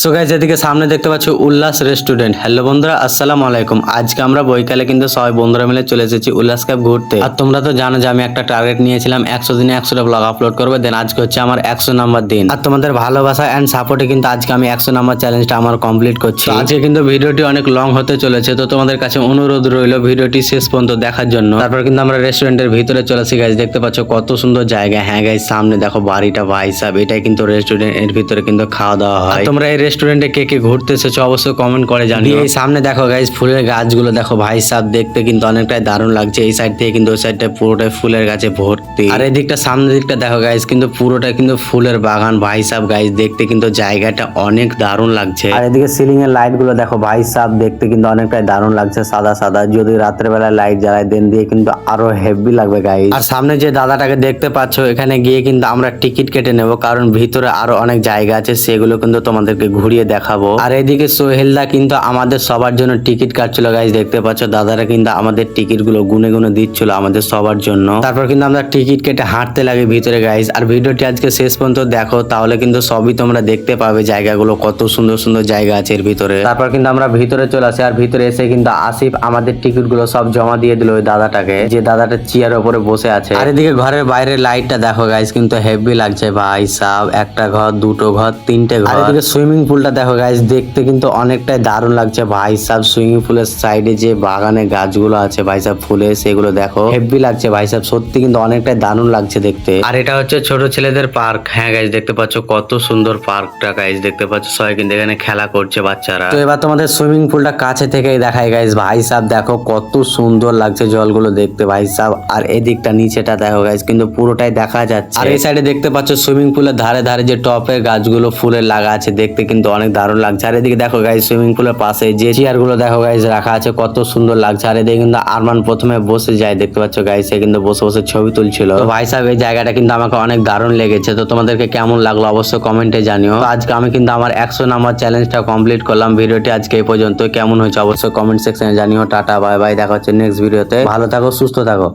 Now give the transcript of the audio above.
So guys এদিকে সামনে দেখতে পাচ্ছ উল্লাস রেস্টুরেন্ট। হ্যালো বন্ধুরা, আসসালামু আলাইকুম। আজকে আমরা বৈকালে কিন্তু সবাই বন্ধুরা মিলে চলে এসেছি উল্লাস ক্যাব ঘুরতে। আর তোমরা তো জানো যে আমি একটা টার্গেট নিয়েছিলাম 100 দিনে 100টা ব্লগ আপলোড করবো। দেন আজকে হচ্ছে আমার 100 নাম্বার দিন। আর তোমাদের ভালোবাসা এন্ড সাপোর্টে কিন্তু আজকে আমি 100 নাম্বার চ্যালেঞ্জটা আমার কমপ্লিট করছি। তো আজকে কিন্তু ভিডিওটি অনেক লং হতে চলেছে, তো তোমাদের কাছে অনুরোধ রইল ভিডিওটি শেষ পর্যন্ত দেখার জন্য। তারপর কিন্তু আমরা রেস্টুরেন্টের ভিতরে চলেছি গাইস। দেখতে পাচ্ছ কত সুন্দর জায়গা। হ্যাঁ গাইস, সামনে দেখো বাড়িটা, ভাই সাহেব এটাই কিন্তু রেস্টুরেন্ট। এর ভিতরে কিন্তু খাওয়া দাওয়া হয়। আর তোমরা এই রেস্টুরেন্টে কে কে ঘুরতে এসেছো অবশ্যই কমেন্ট করে জানিও। এই সামনে দেখো গাইস ফুলের গাছগুলো দেখো, ভাই সাহেব দেখতে কিন্তু অনেকটাই দারুণ লাগছে। এই সাইড থেকে কিন্তু ওই সাইডটা পুরোটাই ফুলের গাছে ভর্তি। আর এই দিকটা সামনের দিকটা দেখো গাইস, কিন্তু পুরোটা কিন্তু ফুলের বাগান। ভাই সাহেব গাইস দেখতে কিন্তু জায়গাটা অনেক দারুণ লাগছে। আর এদিকে সিলিং এর লাইট গুলো দেখো, ভাই সাহেব দেখতে কিন্তু অনেকটাই দারুণ লাগছে, সাদা সাদা। যদি রাত্রে বেলা লাইট জ্বালাই দেন দিয়ে কিন্তু আরো হেভি লাগবে গাইস। আর সামনে যে দাদাটাকে দেখতে পাচ্ছ, এখানে গিয়ে কিন্তু আমরা টিকিট কেটে নেব, কারণ ভিতরে আরো অনেক জায়গা আছে, সেগুলো কিন্তু তোমাদেরকে ঘুরিয়ে দেখাবো। আর এদিকে সোহেলদা কিন্তু আমাদের সবার জন্য টিকিট কাটছিল গাইস। দেখতে পাচ্ছ দাদারা কিন্তু আমাদের টিকিট গুলো গুনে গুনে দিচ্ছিল আমাদের সবার জন্য। তারপর কিন্তু আমরা টিকিট কেটে হাঁটতে লাগে ভিতরে গাইস। আর ভিডিওটি আজকে শেষ পর্যন্ত দেখো, তাহলে কিন্তু সবই তোমরা দেখতে পাবে, জায়গাগুলো কত সুন্দর সুন্দর জায়গা আছে এর ভিতরে। তারপর কিন্তু আমরা ভিতরে চলে আসি। আর ভিতরে এসে কিন্তু আসিফ আমাদের টিকিট গুলো সব জমা দিয়ে দিল ওই দাদাটাকে, যে দাদাটা চেয়ার উপরে বসে আছে। আর এদিকে ঘরের বাইরে লাইটটা দেখো গাইস, কিন্তু হেভি লাগছে ভাই সাহেব। একটা ঘর, দুটো ঘর, তিনটে ঘর। আর এদিকে সুইমিং পুলটা দেখো গাইস, দেখতে কিন্তু অনেকটাই দারুণ লাগছে ভাই সাহেব। সুইমিং পুলের সাইডে যে বাগানে গাছগুলো আছে ভাই সাহেব ফুলে, সেগুলো দেখো হেভি লাগছে ভাই সাহেব। সত্যি কিন্তু অনেকটাই দারুণ লাগছে দেখতে। আর এটা হচ্ছে ছোট ছেলেদের পার্ক। হ্যাঁ গাইস দেখতে পাচ্ছ কত সুন্দর পার্কটা গাইস। দেখতে পাচ্ছ সবাই কিন্তু এখানে খেলা করছে বাচ্চারা। তো এবার তোমাদের সুইমিং পুলটা কাছে থেকেই দেখাই গাইস। ভাই সাহেব দেখো কত সুন্দর লাগছে জলগুলো দেখতে ভাই সাহেব। আর এদিকটা নিচেটা দেখো গাইস, কিন্তু পুরোটাই দেখা যাচ্ছে। আর এই সাইডে দেখতে পাচ্ছ সুইমিং পুলের ধারে ধারে যে টপের গাছগুলো ফুলের লাগা আছে, দেখতে কিন্তু অনেক দারুণ লাগছে। আর এদিকে দেখো গাইস সুইমিং পুলের পাশে যে চেয়ার গুলো দেখো গাইস রাখা আছে, কত সুন্দর লাগছে। আর এদিকে কিন্তু আরমান প্রথমে বসে যায়, দেখতে পাচ্ছ গাইস, সে কিন্তু বসে বসে ছবি তুলছিল। তো ভাই সাহেব এই জায়গাটা কিন্তু আমাকে অনেক দারুণ লেগেছে। তো তোমাদেরকে কেমন লাগলো অবশ্যই কমেন্টে জানিও। তো আজকে আমি কিন্তু আমার 100 নাম্বার চ্যালেঞ্জটা কমপ্লিট করলাম। ভিডিওটি আজকে এই পর্যন্ত। কেমন হয়েছে অবশ্যই কমেন্ট সেকশনে জানিও। টাটা বাই বাই, দেখা হচ্ছে নেক্সট ভিডিওতে। ভালো থাকো, সুস্থ থাকো।